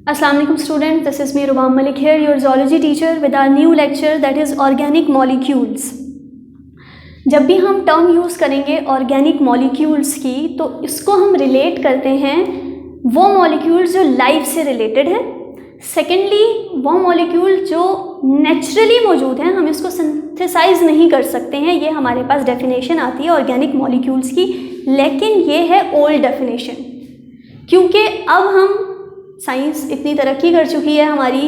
Assalamu alaikum students, this is me Rubam Malik here, your zoology teacher with our new lecture that is organic molecules. जब भी हम term use करेंगे organic molecules की तो इसको हम रिलेट करते हैं वो मॉलिक्यूल्स जो लाइफ से रिलेटेड हैं, सेकेंडली वो मॉलिक्यूल जो नेचुरली मौजूद हैं, हम इसको सिंथेसाइज नहीं कर सकते हैं। ये हमारे पास डेफिनेशन आती है ऑर्गेनिक मॉलिक्यूल्स की, लेकिन ये है ओल्ड डेफिनेशन, क्योंकि अब हम साइंस इतनी तरक्की कर चुकी है, हमारी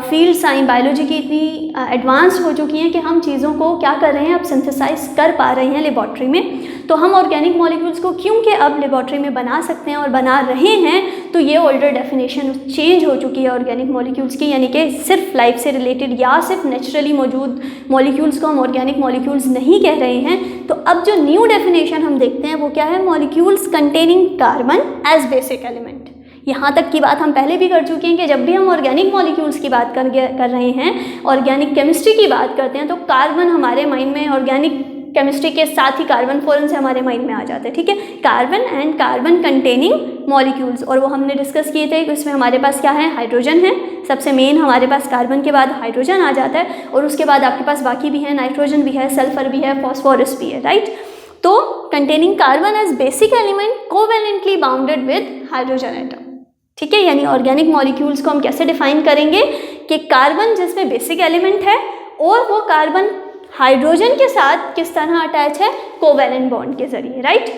फील्ड साइंस बायोलॉजी की इतनी एडवांस हो चुकी है कि हम चीज़ों को क्या कर रहे हैं, अब सिंथेसाइज कर पा रहे हैं लेबॉर्ट्री में। तो हम ऑर्गेनिक मॉलिक्यूल्स को क्योंकि अब लेबॉर्ट्री में बना सकते हैं और बना रहे हैं, तो ये ओल्डर डेफिनेशन चेंज हो चुकी है ऑर्गेनिक मॉलिक्यूल्स की, यानी कि सिर्फ लाइफ से रिलेटेड या सिर्फ नेचुरली मौजूद मॉलिक्यूल्स को हम ऑर्गेनिक मॉलिक्यूल्स नहीं कह रहे हैं। तो अब जो न्यू डेफिनेशन हम देखते हैं वो क्या है, molecules containing carbon as basic element. यहाँ तक की बात हम पहले भी कर चुके हैं कि जब भी हम ऑर्गेनिक मॉलिक्यूल्स की बात कर रहे हैं, ऑर्गेनिक केमिस्ट्री की बात करते हैं, तो कार्बन हमारे माइंड में ऑर्गेनिक केमिस्ट्री के साथ ही कार्बन फ़ौरन से हमारे माइंड में आ जाता है। ठीक है, carbon and carbon containing molecules, और वो हमने डिस्कस किए थे कि उसमें हमारे पास क्या है, हाइड्रोजन है सबसे मेन, हमारे पास कार्बन के बाद हाइड्रोजन आ जाता है, और उसके बाद आपके पास बाकी भी है, नाइट्रोजन भी है, सल्फर भी है, फॉस्फोरस भी है, राइट। तो containing carbon as basic element covalently bounded with hydrogen atom. ठीक है, यानी ऑर्गेनिक मॉलिक्यूल्स को हम कैसे डिफाइन करेंगे कि कार्बन जिसमें बेसिक एलिमेंट है और वो कार्बन हाइड्रोजन के साथ किस तरह अटैच है, कोवेलेंट बॉन्ड के जरिए, राइट।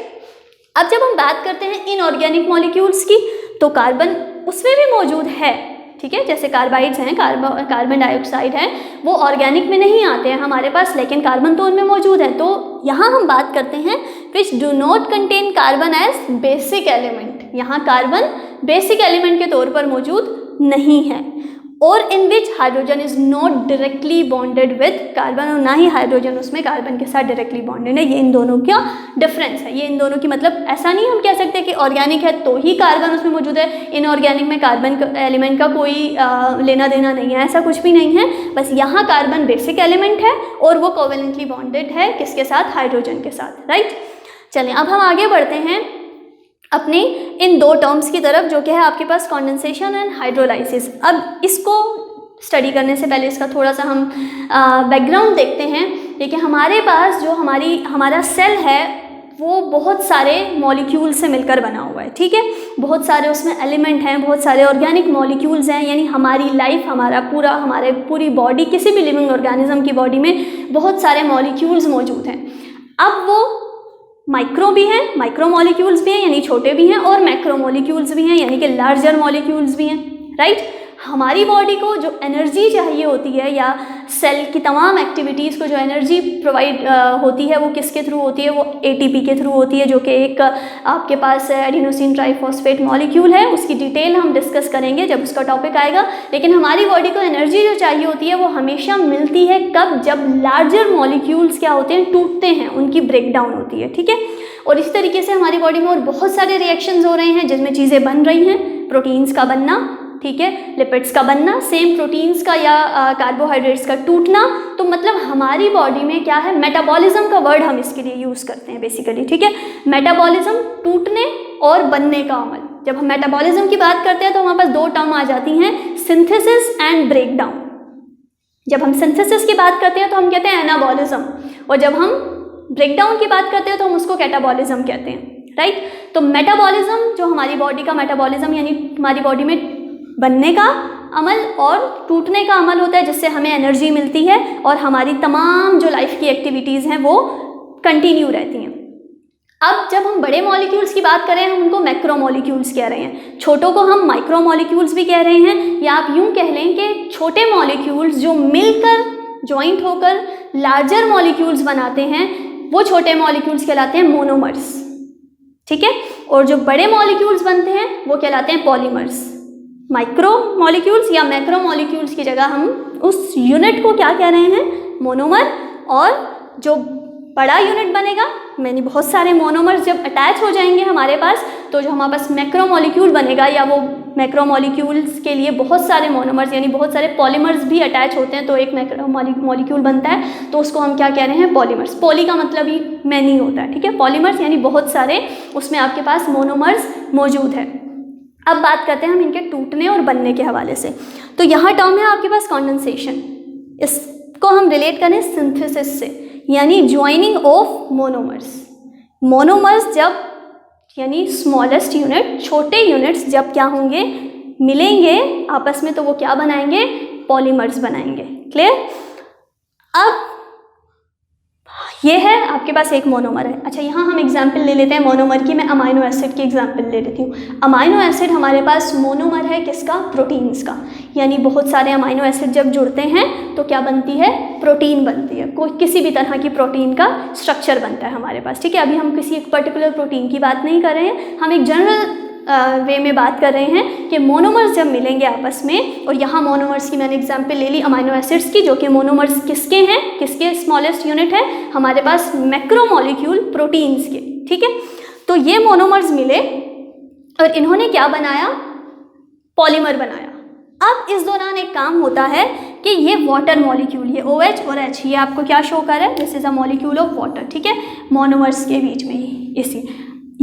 अब जब हम बात करते हैं इनऑर्गेनिक मॉलिक्यूल्स की, तो कार्बन उसमें भी मौजूद है। ठीक है, जैसे कार्बाइड्स हैं, कार्बन डाइऑक्साइड है, वो ऑर्गेनिक में नहीं आते हैं हमारे पास, लेकिन कार्बन तो उनमें मौजूद है। तो यहाँ हम बात करते हैं which do not contain carbon as basic element. यहाँ कार्बन बेसिक एलिमेंट के तौर पर मौजूद नहीं है, और in which hydrogen is not directly bonded with carbon, और ना ही हाइड्रोजन उसमें कार्बन के साथ डायरेक्टली बॉन्डेड है। ये इन दोनों का डिफरेंस है, ये इन दोनों की, मतलब ऐसा नहीं हम कह सकते कि ऑर्गेनिक है तो ही कार्बन उसमें मौजूद है, इनऑर्गेनिक में कार्बन एलिमेंट का कोई लेना देना नहीं है, ऐसा कुछ भी नहीं है। बस यहाँ कार्बन बेसिक एलिमेंट है और वो कोवेलेंटली बॉन्डेड है किसके साथ, हाइड्रोजन के साथ, राइट। चलें अब हम आगे बढ़ते हैं अपने इन दो टर्म्स की तरफ, जो कि है आपके पास कंडेंसेशन एंड हाइड्रोलाइसिस। अब इसको स्टडी करने से पहले इसका थोड़ा सा हम बैकग्राउंड देखते हैं। देखिए, हमारे पास जो हमारा सेल है वो बहुत सारे मॉलिक्यूल से मिलकर बना हुआ है। ठीक है, बहुत सारे उसमें एलिमेंट हैं, बहुत सारे ऑर्गेनिक मॉलिक्यूल्स हैं, यानी हमारी लाइफ, हमारे पूरी बॉडी, किसी भी लिविंग ऑर्गेनिज्म की बॉडी में बहुत सारे मॉलिक्यूल्स मौजूद हैं। अब वो माइक्रो भी हैं, माइक्रो मॉलिक्यूल्स भी हैं यानी छोटे भी हैं, और मैक्रो मॉलिक्यूल्स भी हैं यानी कि लार्जर मॉलिक्यूल्स भी हैं, राइट। हमारी बॉडी को जो एनर्जी चाहिए होती है, या सेल की तमाम एक्टिविटीज़ को जो एनर्जी प्रोवाइड होती है, वो किसके थ्रू होती है, वो एटीपी के थ्रू होती है, जो कि एक आपके पास एडिनोसिन ट्राइफॉस्फेट मॉलिक्यूल है। उसकी डिटेल हम डिस्कस करेंगे जब उसका टॉपिक आएगा। लेकिन हमारी बॉडी को एनर्जी जो चाहिए होती है वो हमेशा मिलती है कब, जब लार्जर मॉलिक्यूल्स क्या होते हैं, टूटते हैं, उनकी ब्रेकडाउन होती है। ठीक है, और इस तरीके से हमारी बॉडी में और बहुत सारे रिएक्शंस हो रहे हैं जिसमें चीज़ें बन रही हैं, प्रोटीन्स का बनना, ठीक है, लिपिड्स का बनना, सेम प्रोटीन्स का या कार्बोहाइड्रेट्स का टूटना। तो मतलब हमारी बॉडी में क्या है, मेटाबॉलिज्म का वर्ड हम इसके लिए यूज़ करते हैं बेसिकली। ठीक है, मेटाबॉलिज्म, टूटने और बनने का अमल। जब हम मेटाबॉलिज्म की बात करते हैं तो हमारे पास दो टर्म आ जाती हैं, सिंथेसिस एंड ब्रेकडाउन। जब हम सिंथेसिस की बात करते हैं तो हम कहते हैं एनाबॉलिज्म, और जब हम ब्रेकडाउन की बात करते हैं तो हम उसको कैटाबॉलिज्म कहते हैं, राइट। तो मेटाबॉलिज्म, जो हमारी बॉडी का मेटाबॉलिज्म यानी हमारी बॉडी में बनने का अमल और टूटने का अमल होता है, जिससे हमें एनर्जी मिलती है और हमारी तमाम जो लाइफ की एक्टिविटीज़ हैं वो कंटिन्यू रहती हैं। अब जब हम बड़े मॉलिक्यूल्स की बात करें, हम उनको मैक्रो मॉलिक्यूल्स कह रहे हैं, छोटों को हम माइक्रो मॉलिक्यूल्स भी कह रहे हैं, या आप यूँ कह लें कि छोटे मॉलिक्यूल्स जो मिलकर जॉइंट होकर लार्जर मॉलिक्यूल्स बनाते हैं, वो छोटे मॉलिक्यूल्स कहलाते हैं मोनोमर्स। ठीक है, और जो बड़े मॉलिक्यूल्स बनते हैं वो कहलाते हैं पॉलीमर्स। माइक्रो मॉलिक्यूल्स या मैक्रो मॉलिक्यूल्स की जगह हम उस यूनिट को क्या कह रहे हैं, मोनोमर, और जो बड़ा यूनिट बनेगा, यानी बहुत सारे मोनोमर्स जब अटैच हो जाएंगे हमारे पास, तो जो हमारे पास मैक्रो मॉलिक्यूल बनेगा, या वो मैक्रो मॉलिक्यूल्स के लिए बहुत सारे मोनोमर्स यानी बहुत सारे पॉलीमर्स भी अटैच होते हैं, तो एक मैक्रो मॉलिक्यूल बनता है, तो उसको हम क्या कह रहे हैं, पॉलीमर्स। पॉली का मतलब ही मैनी होता है। ठीक है, पॉलीमर्स यानी बहुत सारे उसमें आपके पास मोनोमर्स मौजूद है। अब बात करते हैं हम इनके टूटने और बनने के हवाले से। तो यहाँ टर्म है आपके पास कंडेंसेशन, इसको हम रिलेट करें सिंथेसिस से, यानी ज्वाइनिंग ऑफ मोनोमर्स। मोनोमर्स जब, यानी स्मॉलेस्ट यूनिट, छोटे यूनिट्स जब क्या होंगे, मिलेंगे आपस में, तो वो क्या बनाएंगे, पॉलीमर्स बनाएंगे। क्लियर? अब ये है आपके पास एक मोनोमर है। अच्छा, यहाँ हम एग्जाम्पल ले लेते हैं मोनोमर की। मैं अमाइनो एसिड की एग्जाम्पल ले लेती हूँ। अमाइनो एसिड हमारे पास मोनोमर है किसका, प्रोटीन्स का, यानी बहुत सारे अमाइनो एसिड जब जुड़ते हैं तो क्या बनती है, प्रोटीन बनती है। कोई किसी भी तरह की प्रोटीन का स्ट्रक्चर बनता है हमारे पास। ठीक है, अभी हम किसी एक पर्टिकुलर प्रोटीन की बात नहीं कर रहे हैं, हम एक जनरल वे में बात कर रहे हैं कि मोनोमर्स जब मिलेंगे आपस में, और यहाँ मोनोमर्स की मैंने एग्जांपल ले ली अमाइनो एसिड्स की, जो कि मोनोमर्स किसके हैं, किसके स्मॉलेस्ट यूनिट है हमारे पास, मैक्रोमोलिक्यूल प्रोटीन्स के। ठीक है, तो ये मोनोमर्स मिले और इन्होंने क्या बनाया, पॉलीमर बनाया। अब इस दौरान एक काम होता है कि ये वाटर मॉलिक्यूल, ये OH और H, ये आपको क्या शो कर रहा है, this is a molecule of water. ठीक है, मोनोमर्स के बीच में ही इसी,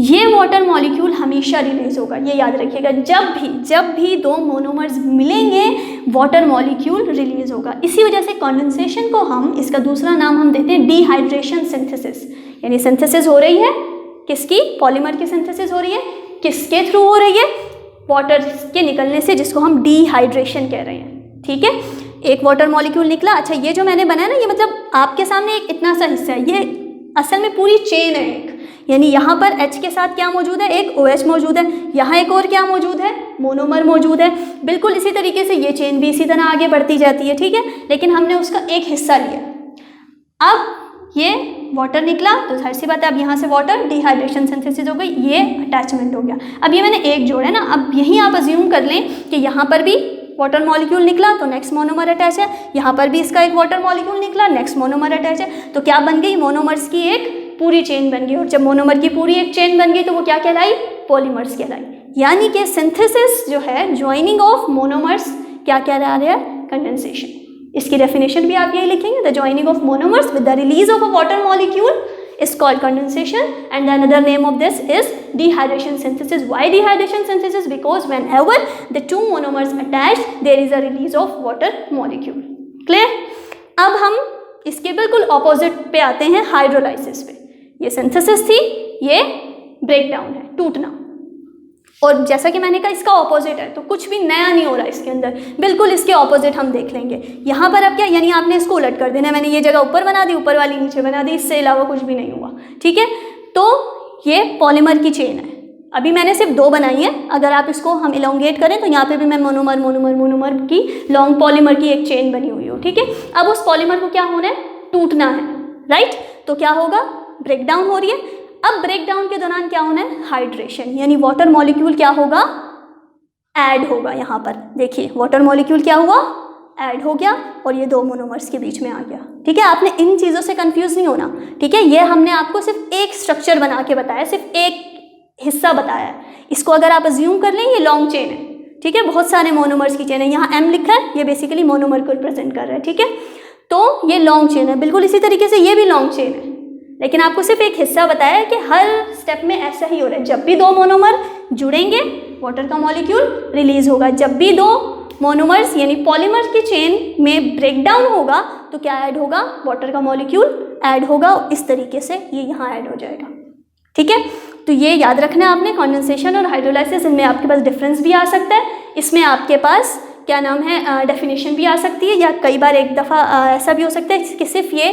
ये वाटर मॉलिक्यूल हमेशा रिलीज होगा, ये याद रखिएगा। जब भी दो मोनोमर्स मिलेंगे वाटर मॉलिक्यूल रिलीज होगा। इसी वजह से कंडेंसेशन को हम, इसका दूसरा नाम हम देते हैं डिहाइड्रेशन सिंथेसिस, यानी सिंथेसिस हो रही है किसकी, पॉलीमर की सिंथेसिस हो रही है, किसके थ्रू हो रही है, वाटर के निकलने से, जिसको हम डिहाइड्रेशन कह रहे हैं। ठीक है, एक वाटर मॉलिक्यूल निकला। अच्छा, ये जो मैंने बनाया ना, ये मतलब आपके सामने एक इतना सा हिस्सा है, ये असल में पूरी चेन है एक, यानी यहाँ पर H के साथ क्या मौजूद है, एक OH मौजूद है, यहाँ एक और क्या मौजूद है, मोनोमर मौजूद है। बिल्कुल इसी तरीके से ये चेन भी इसी तरह आगे बढ़ती जाती है। ठीक है, लेकिन हमने उसका एक हिस्सा लिया। अब ये वाटर निकला तो जाहिर सी बात है, अब यहाँ से वाटर, डिहाइड्रेशन सिंथेसिस हो गई, ये अटैचमेंट हो गया। अब ये मैंने एक जोड़ा है ना, अब यहीं आप अज्यूम कर लें कि यहाँ पर भी वाटर मॉलिक्यूल निकला तो नेक्स्ट मोनोमर अटैच है, यहाँ पर भी इसका एक वाटर मॉलिक्यूल निकला, नेक्स्ट मोनोमर अटैच है। तो क्या बन गई, मोनोमर्स की एक पूरी चेन बन गई। और जब मोनोमर की पूरी एक चेन बन गई तो वो क्या कहलाई, पॉलीमर्स कहलाई। यानी कि सिंथेसिस जो है, ज्वाइनिंग ऑफ मोनोमर्स, क्या कह रहा है, कंडेंसेशन। इसकी डेफिनेशन भी आप यही लिखेंगे, the joining of monomers with the release of a water molecule is called condensation, and the another name of this is dehydration synthesis. Why dehydration synthesis? Because whenever the two monomers attach, there is a release of water molecule. Clear? अब हम इसके बिल्कुल opposite पे आते हैं, hydrolysis पे। ये synthesis थी, ये ब्रेकडाउन है, टूटना। और जैसा कि मैंने कहा इसका ऑपोजिट है, तो कुछ भी नया नहीं हो रहा इसके अंदर, बिल्कुल इसके ऑपोजिट हम देख लेंगे। यहाँ पर अब क्या, यानी आपने इसको उलट कर देना है। मैंने ये जगह ऊपर बना दी, ऊपर वाली नीचे बना दी, इससे अलावा कुछ भी नहीं हुआ। ठीक है, तो ये पॉलीमर की चेन है। अभी मैंने सिर्फ दो बनाई है, अगर आप इसको हम इलोंगेट करें तो यहाँ पे भी मैं मोनोमर मोनोमर मोनोमर की लॉन्ग पॉलीमर की एक चेन बनी हुई हो। ठीक है, अब उस पॉलीमर को क्या होना है, टूटना है, राइट। तो क्या होगा, ब्रेकडाउन हो रही है। अब ब्रेकडाउन के दौरान क्या होना है, हाइड्रेशन, यानी वाटर मॉलिक्यूल क्या होगा, ऐड होगा। यहाँ पर देखिए वाटर मॉलिक्यूल क्या हुआ, ऐड हो गया, और ये दो मोनोमर्स के बीच में आ गया। ठीक है, आपने इन चीज़ों से कंफ्यूज नहीं होना। ठीक है, ये हमने आपको सिर्फ एक स्ट्रक्चर बना के बताया, सिर्फ एक हिस्सा बताया है। इसको अगर आप अज्यूम कर लें, ये लॉन्ग चेन है। ठीक है, बहुत सारे मोनोमर्स की चेन है, यहाँ M लिखा है, ये बेसिकली मोनोमर को रिप्रेजेंट कर रहा है। ठीक है, तो ये लॉन्ग चेन है, बिल्कुल इसी तरीके से ये भी लॉन्ग चेन है, लेकिन आपको सिर्फ एक हिस्सा बताया है कि हर स्टेप में ऐसा ही हो रहा है। जब भी दो मोनोमर जुड़ेंगे वाटर का मॉलिक्यूल रिलीज होगा, जब भी दो मोनोमर्स यानी पॉलीमर की चेन में ब्रेकडाउन होगा तो क्या ऐड होगा, वाटर का मॉलिक्यूल ऐड होगा। इस तरीके से ये यहाँ ऐड हो जाएगा। ठीक है, तो ये याद रखना है आपने, कंडेंसेशन और हाइड्रोलाइसिस, इनमें आपके पास डिफरेंस भी आ सकता है। इसमें आपके पास क्या नाम है, डेफिनेशन भी आ सकती है, या कई बार एक दफ़ा ऐसा भी हो सकता है कि सिर्फ ये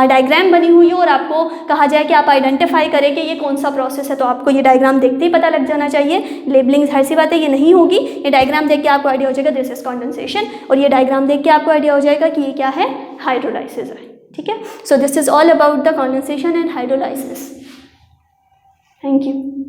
डायग्राम बनी हुई हो और आपको कहा जाए कि आप आइडेंटिफाई करें कि ये कौन सा प्रोसेस है, तो आपको ये डायग्राम देखते ही पता लग जाना चाहिए। लेबलिंग हर सी बात है, ये नहीं होगी, ये डायग्राम देख के आपको आइडिया हो जाएगा दिस इज कंडेंसेशन, और ये डायग्राम देख के आपको आइडिया हो जाएगा कि ये क्या है, हाइड्रोलाइसिस है। ठीक है, so this is all about the condensation and hydrolysis. Thank you.